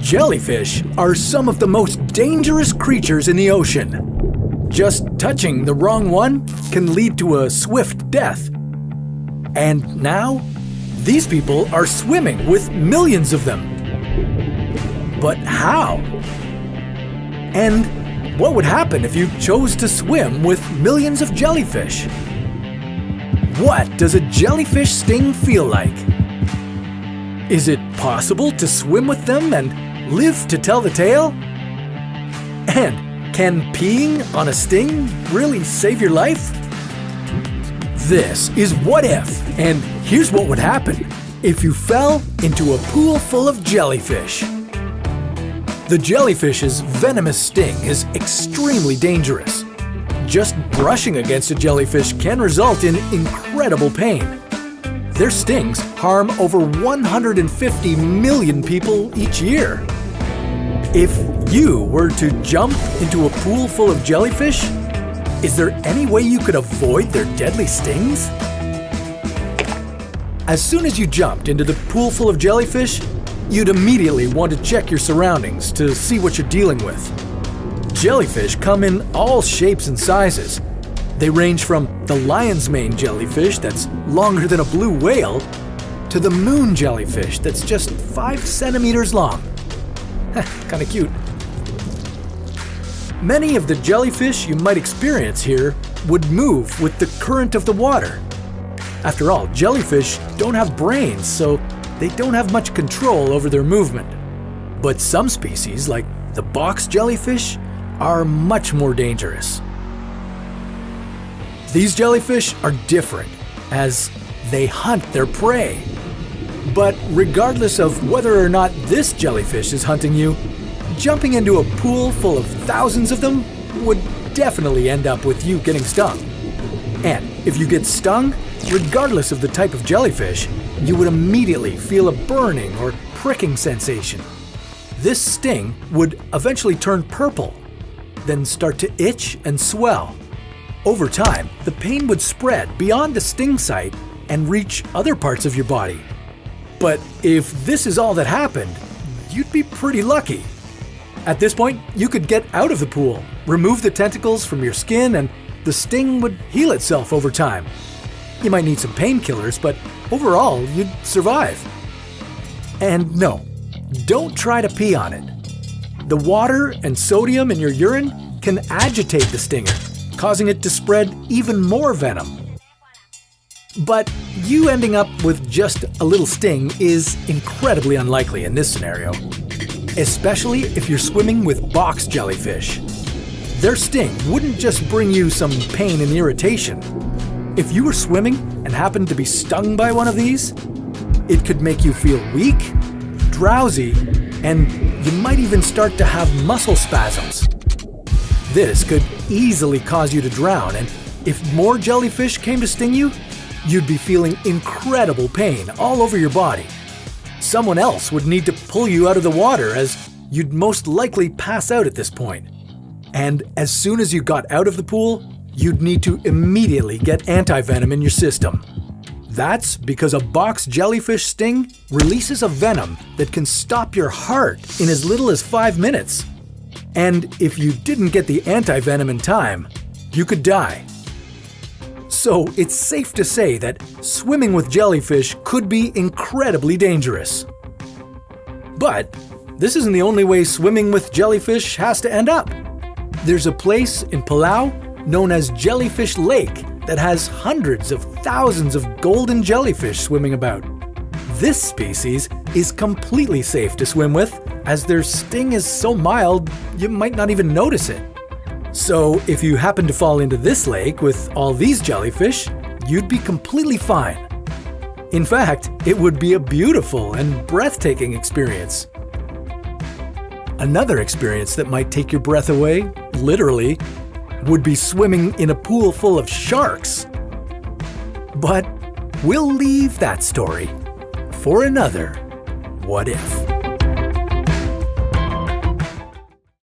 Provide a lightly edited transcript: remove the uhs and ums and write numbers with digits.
Jellyfish are some of the most dangerous creatures in the ocean. Just touching the wrong one can lead to a swift death. And now, these people are swimming with millions of them. But how? And what would happen if you chose to swim with millions of jellyfish? What does a jellyfish sting feel like? Is it possible to swim with them and live to tell the tale? And can peeing on a sting really save your life? This is What If, and here's what would happen if you fell into a pool full of jellyfish. The jellyfish's venomous sting is extremely dangerous. Just brushing against a jellyfish can result in incredible pain. Their stings harm over 150 million people each year. If you were to jump into a pool full of jellyfish, is there any way you could avoid their deadly stings? As soon as you jumped into the pool full of jellyfish, you'd immediately want to check your surroundings to see what you're dealing with. Jellyfish come in all shapes and sizes. They range from the lion's mane jellyfish that's longer than a blue whale to the moon jellyfish that's just 5 centimeters long. Kinda cute. Many of the jellyfish you might experience here would move with the current of the water. After all, jellyfish don't have brains, so they don't have much control over their movement. But some species, like the box jellyfish, are much more dangerous. These jellyfish are different, as they hunt their prey. But regardless of whether or not this jellyfish is hunting you, jumping into a pool full of thousands of them would definitely end up with you getting stung. And if you get stung, regardless of the type of jellyfish, you would immediately feel a burning or pricking sensation. This sting would eventually turn purple, then start to itch and swell. Over time, the pain would spread beyond the sting site and reach other parts of your body. But if this is all that happened, you'd be pretty lucky. At this point, you could get out of the pool, remove the tentacles from your skin, and the sting would heal itself over time. You might need some painkillers, but overall, you'd survive. And no, don't try to pee on it. The water and sodium in your urine can agitate the stinger, causing it to spread even more venom. But you ending up with just a little sting is incredibly unlikely in this scenario, especially if you're swimming with box jellyfish. Their sting wouldn't just bring you some pain and irritation. If you were swimming and happened to be stung by one of these, it could make you feel weak, drowsy, and you might even start to have muscle spasms. This could easily cause you to drown, and if more jellyfish came to sting you, you'd be feeling incredible pain all over your body. Someone else would need to pull you out of the water, as you'd most likely pass out at this point. And as soon as you got out of the pool, you'd need to immediately get antivenom in your system. That's because a box jellyfish sting releases a venom that can stop your heart in as little as 5 minutes. And if you didn't get the antivenom in time, you could die. So it's safe to say that swimming with jellyfish could be incredibly dangerous. But this isn't the only way swimming with jellyfish has to end up. There's a place in Palau known as Jellyfish Lake that has hundreds of thousands of golden jellyfish swimming about. This species is completely safe to swim with, as their sting is so mild you might not even notice it. So if you happen to fall into this lake with all these jellyfish, you'd be completely fine. In fact, it would be a beautiful and breathtaking experience. Another experience that might take your breath away, literally, would be swimming in a pool full of sharks. But we'll leave that story for another What If.